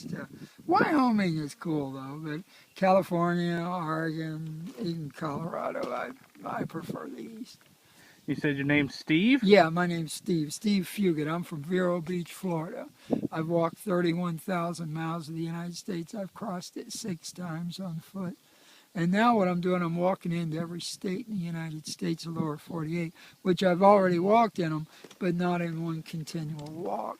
West. Wyoming is cool though, but California, Oregon, even Colorado, I prefer the East. You said your name's Steve? Yeah, my name's Steve Fugate. I'm from Vero Beach, Florida. I've walked 31,000 miles of the United States. I've crossed it 6 times on foot. And now what I'm doing, I'm walking into every state in the United States, the lower 48, which I've already walked in them, but not in one continual walk.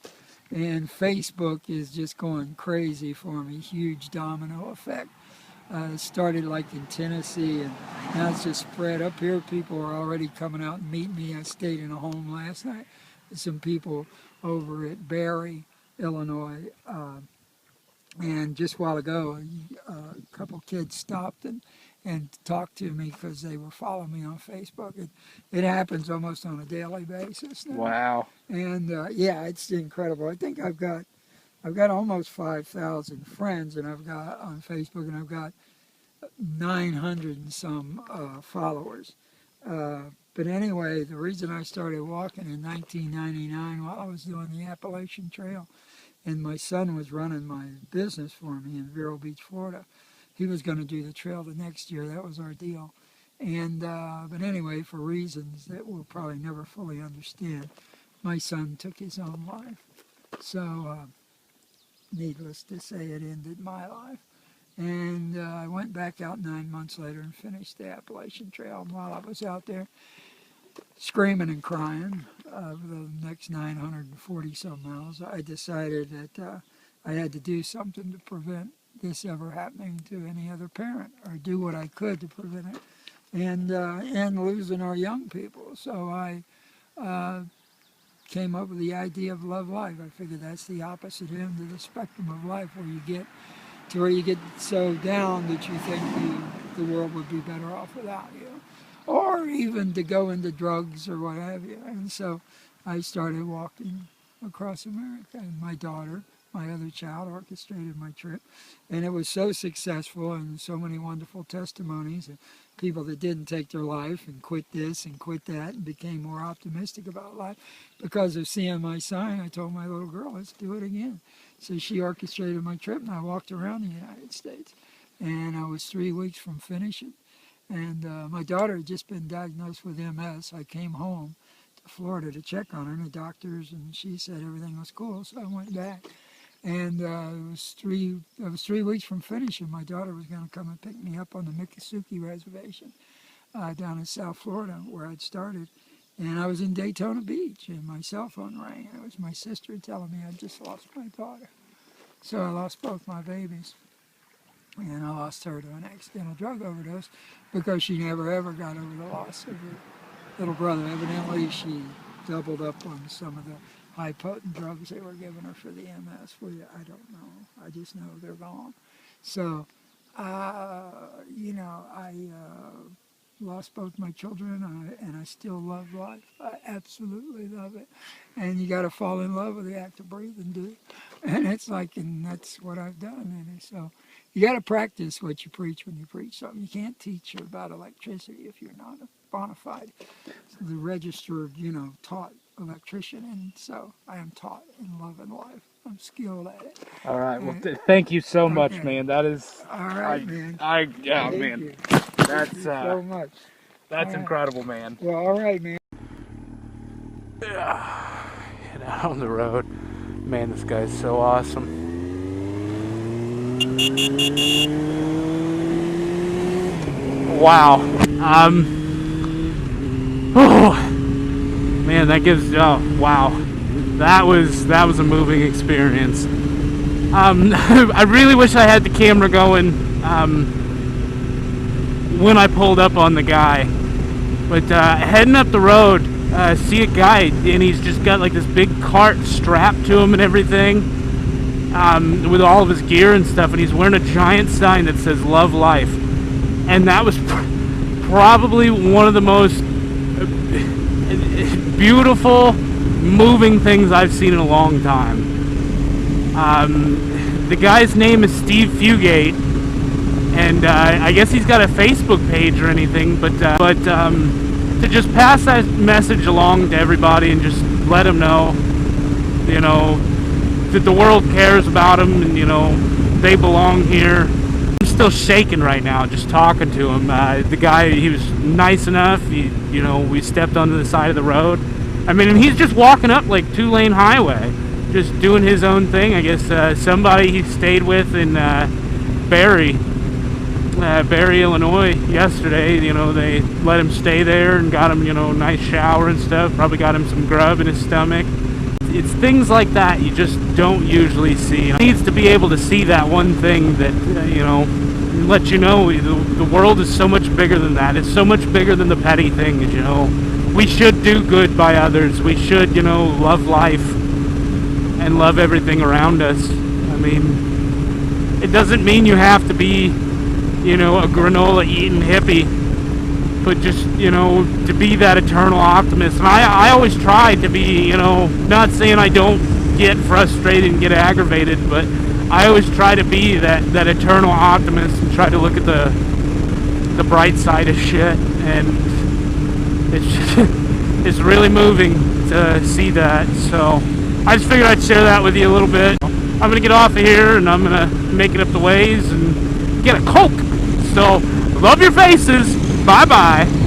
And Facebook is just going crazy for me, huge domino effect. It started like in Tennessee, and now it's just spread up here. People are already coming out and meeting me. I stayed in a home last night with some people over at Barry, Illinois. And just a while ago, a couple kids stopped and talked to me because they were following me on Facebook. It happens almost on a daily basis now. Wow. And yeah, it's incredible. I think I've got almost 5,000 friends, and I've got on Facebook, and I've got 900 and some followers. But anyway, the reason I started walking in 1999 while I was doing the Appalachian Trail, and my son was running my business for me in Vero Beach, Florida. He was going to do the trail the next year. That was our deal. And but anyway, for reasons that we'll probably never fully understand, my son took his own life. So needless to say, it ended my life. And I went back out 9 months later and finished the Appalachian Trail. And while I was out there screaming and crying for the next 940 some miles, I decided that I had to do something to prevent this ever happening to any other parent, or do what I could to prevent it, and losing our young people. So I came up with the idea of Love Life. I figured that's the opposite end of the spectrum of life, where you get to where you get so down that you think the world would be better off without you, or even to go into drugs or what have you. And so I started walking across America, and my daughter, my other child, orchestrated my trip. And it was so successful, and so many wonderful testimonies, and people that didn't take their life and quit this and quit that and became more optimistic about life because of seeing my sign. I told my little girl, let's do it again. So she orchestrated my trip, and I walked around the United States. And I was 3 weeks from finishing. And my daughter had just been diagnosed with MS. I came home to Florida to check on her, and the doctors, and she said everything was cool. So I went back. And it was 3 weeks from finishing. My daughter was going to come and pick me up on the Miccosukee Reservation down in South Florida, where I'd started. And I was in Daytona Beach, and my cell phone rang. And it was my sister telling me I just lost my daughter. So I lost both my babies. And I lost her to an accidental drug overdose because she never ever got over the loss of her little brother. Evidently, she doubled up on some of the high potent drugs they were giving her for the MS. I don't know. I just know they're gone. So, you know, I lost both my children, and I still love life. I absolutely love it. And you got to fall in love with the act of breathing, dude. And it's like, and that's what I've done. And so you got to practice what you preach when you preach something. You can't teach about electricity if you're not a bona fide, the registered, you know, taught electrician. And so I am taught in love and life. I'm skilled at it. All right. Well, thank you so much, man. That is. All right, man. Yeah, Thank man. you. That's Thank you so much. That's incredible, man. Well, all right, man. Yeah. Get out on the road, man. This guy's so awesome. Wow. Oh, man, that gives. Oh, wow. That was a moving experience. I really wish I had the camera going when I pulled up on the guy. But heading up the road, see a guy, and he's just got like this big cart strapped to him and everything, with all of his gear and stuff, and he's wearing a giant sign that says "Love Life," and that was probably one of the most beautiful, moving things I've seen in a long time. The guy's name is Steve Fugate, and I guess he's got a Facebook page or anything, but to just pass that message along to everybody and just let them know, you know, that the world cares about them, and you know, they belong here. I'm still shaking right now just talking to him. The guy, he was nice enough. You know, we stepped onto the side of the road. I mean, and he's just walking up like 2-lane highway, just doing his own thing. I guess somebody he stayed with in Barry, Illinois yesterday, you know, they let him stay there and got him, you know, a nice shower and stuff. Probably got him some grub in his stomach. It's things like that you just don't usually see. He needs to be able to see that one thing that, you know, let you know the world is so much bigger than that. It's so much bigger than the petty things, you know. We should do good by others. We should, you know, love life and love everything around us. I mean, it doesn't mean you have to be, you know, a granola eating hippie, but just, you know, to be that eternal optimist. And I always try to be, you know, not saying I don't get frustrated and get aggravated, but I always try to be that eternal optimist and try to look at the bright side of shit. And it's just, it's really moving to see that. So I just figured I'd share that with you a little bit. I'm gonna get off of here and I'm gonna make it up the ways and get a Coke. So love your faces. Bye bye.